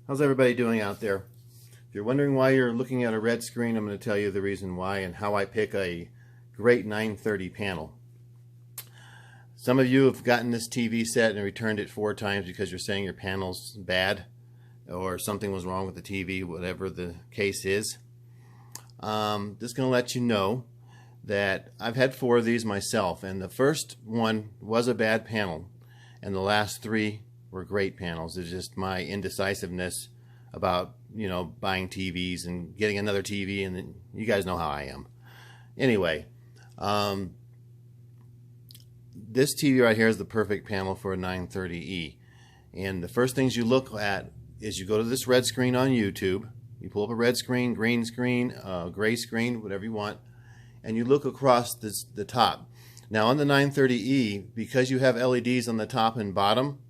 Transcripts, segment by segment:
How's everybody doing out there? If you're wondering why you're looking at a red screen, I'm going to tell you the reason why and how I pick a great 930 panel. Some of you have gotten this TV set and returned it 4 times because you're saying your panel's bad or something was wrong with the TV, whatever the case is. Just going to let you know that I've had 4 of these myself, and the first one was a bad panel and the last 3 were great panels. It's just my indecisiveness about, buying TVs and getting another TV, and then you guys know how I am. Anyway, this TV right here is the perfect panel for a 930E. And the first things you look at is you go to this red screen on YouTube. You pull up a red screen, green screen, gray screen, whatever you want, and you look across the top. Now on the 930E, because you have LEDs on the top and bottom,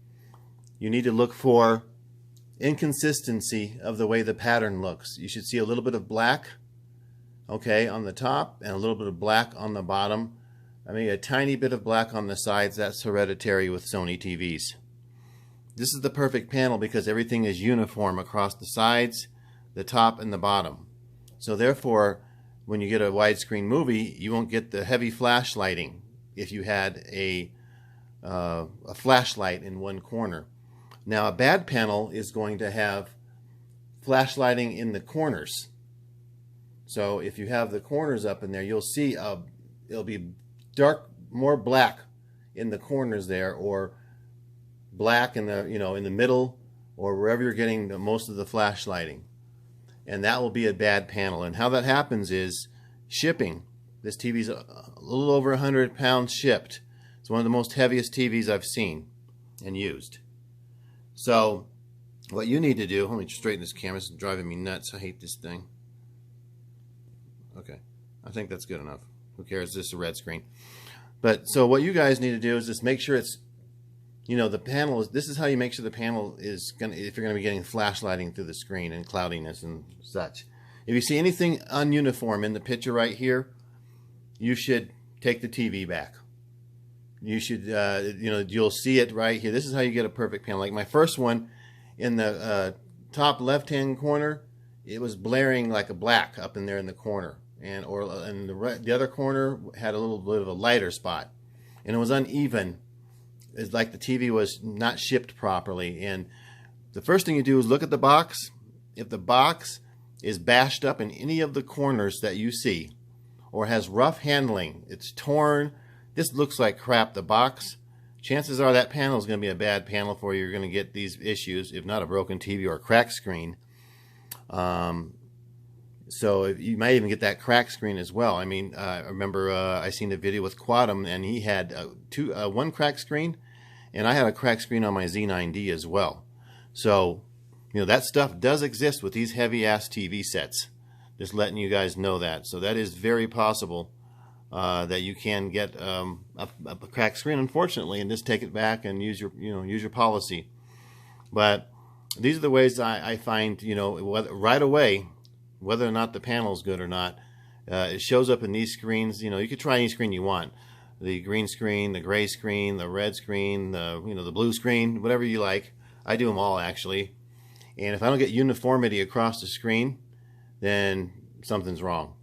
you need to look for inconsistency of the way the pattern looks. You should see a little bit of black, okay, on the top and a little bit of black on the bottom. I mean, a tiny bit of black on the sides. That's hereditary with Sony TVs. This is the perfect panel because everything is uniform across the sides, the top, and the bottom. So therefore, when you get a widescreen movie, you won't get the heavy flash lighting if you had a flashlight in one corner. Now a bad panel is going to have flashlighting in the corners. So if you have the corners up in there, you'll see it'll be dark, more black in the corners there, or black in the in the middle, or wherever you're getting most of the flashlighting, and that will be a bad panel. And how that happens is shipping. This TV's a little over 100 pounds shipped. It's one of the most heaviest TVs I've seen and used. So what you need to do, let me straighten this camera, it's driving me nuts. I hate this thing. Okay, I think that's good enough. Who cares? This is a red screen. But so what you guys need to do is just make sure it's, the panel is, this is how you make sure the panel is going to, if you're going to be getting flashlighting through the screen and cloudiness and such. If you see anything ununiform in the picture right here, you should take the TV back. You should, you'll see it right here. This is how you get a perfect panel. Like my first one, in the top left-hand corner, it was blaring like a black up in there in the corner, and the other corner had a little bit of a lighter spot, and it was uneven. It's like the TV was not shipped properly. And the first thing you do is look at the box. If the box is bashed up in any of the corners that you see, or has rough handling, it's torn, this looks like crap, the box, chances are that panel is going to be a bad panel for you. You're going to get these issues, if not a broken TV or a cracked screen. So you might even get that cracked screen as well. I mean, I remember I seen a video with Quadum, and he had one cracked screen, and I had a cracked screen on my Z9D as well. So, that stuff does exist with these heavy-ass TV sets. Just letting you guys know that. So that is very possible that you can get a cracked screen, unfortunately, and just take it back and use your policy. But these are the ways I find, right away, whether or not the panel is good or not. It shows up in these screens. You could try any screen you want. The green screen, the gray screen, the red screen, the blue screen, whatever you like. I do them all, actually. And if I don't get uniformity across the screen, then something's wrong.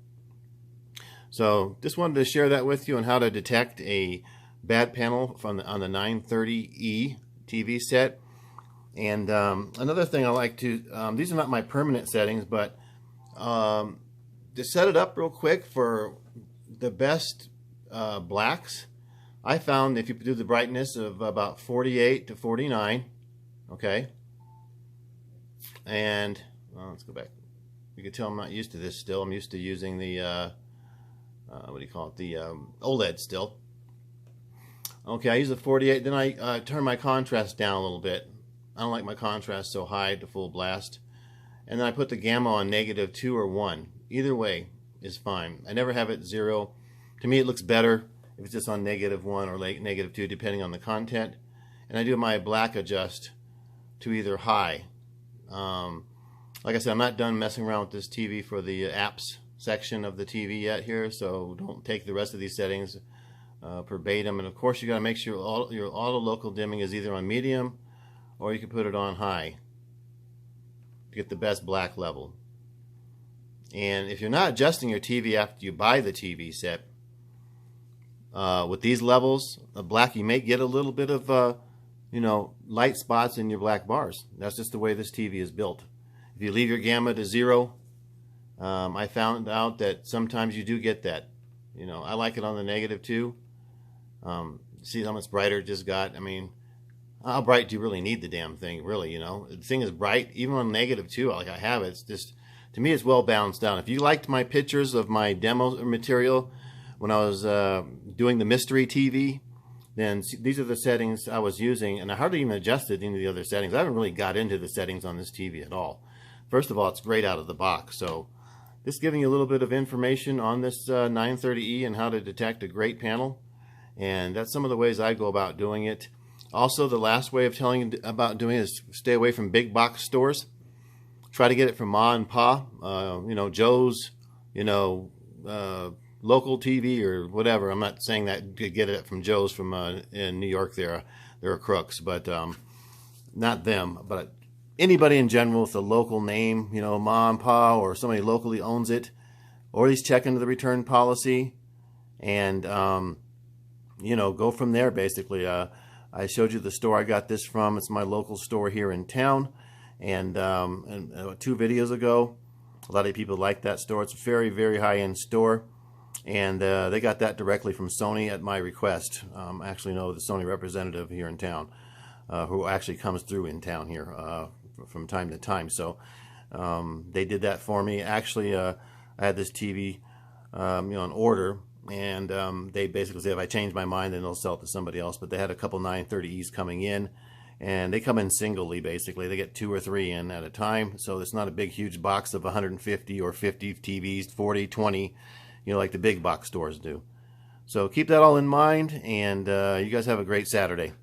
So just wanted to share that with you on how to detect a bad panel on the 930E TV set. And another thing I like to, these are not my permanent settings, but to set it up real quick for the best blacks, I found if you do the brightness of about 48 to 49, okay, and let's go back. You can tell I'm not used to this still. I'm used to using the what do you call it? The OLED still. Okay, I use the 48. Then I turn my contrast down a little bit. I don't like my contrast so high to full blast. And then I put the gamma on -2 or 1. Either way is fine. I never have it 0. To me, it looks better if it's just on -1 or -2, depending on the content. And I do my black adjust to either high. Like I said, I'm not done messing around with this TV for the apps section of the TV yet here, so don't take the rest of these settings verbatim. And of course, you got to make sure your auto local dimming is either on medium or you can put it on high. to get the best black level. And if you're not adjusting your TV after you buy the TV set, with these levels of black, you may get a little bit of, light spots in your black bars. That's just the way this TV is built. If you leave your gamma to 0, I found out that sometimes you do get that. I like it on the negative too. See how much brighter it just got? I mean, how bright do you really need the damn thing, really, The thing is bright, even on negative too, like I have it. It's just, to me, it's well balanced down. If you liked my pictures of my demo material when I was doing the mystery TV, then these are the settings I was using, and I hardly even adjusted any of the other settings. I haven't really got into the settings on this TV at all. First of all, it's great out of the box, so just giving you a little bit of information on this 930E and how to detect a great panel, and that's some of the ways I go about doing it. Also, the last way of telling you about doing it is stay away from big box stores. Try to get it from Ma and Pa, Joe's, local TV or whatever. I'm not saying that to get it from Joe's from in New York. They're crooks, but not them. But anybody in general with a local name, Ma and Pa, or somebody locally owns it, or at least check into the return policy, and go from there. Basically, I showed you the store I got this from. It's my local store here in town, and 2 videos ago, a lot of people like that store. It's a very, very high-end store. And they got that directly from Sony at my request. I actually know the Sony representative here in town, who actually comes through in town here from time to time. So they did that for me. Actually, I had this TV on order, and they basically said if I change my mind, then they'll sell it to somebody else. But they had a couple 930Es coming in, and they come in singly, basically. They get 2 or 3 in at a time. So it's not a big, huge box of 150 or 50 TVs, 40, 20, like the big box stores do. So keep that all in mind, and you guys have a great Saturday.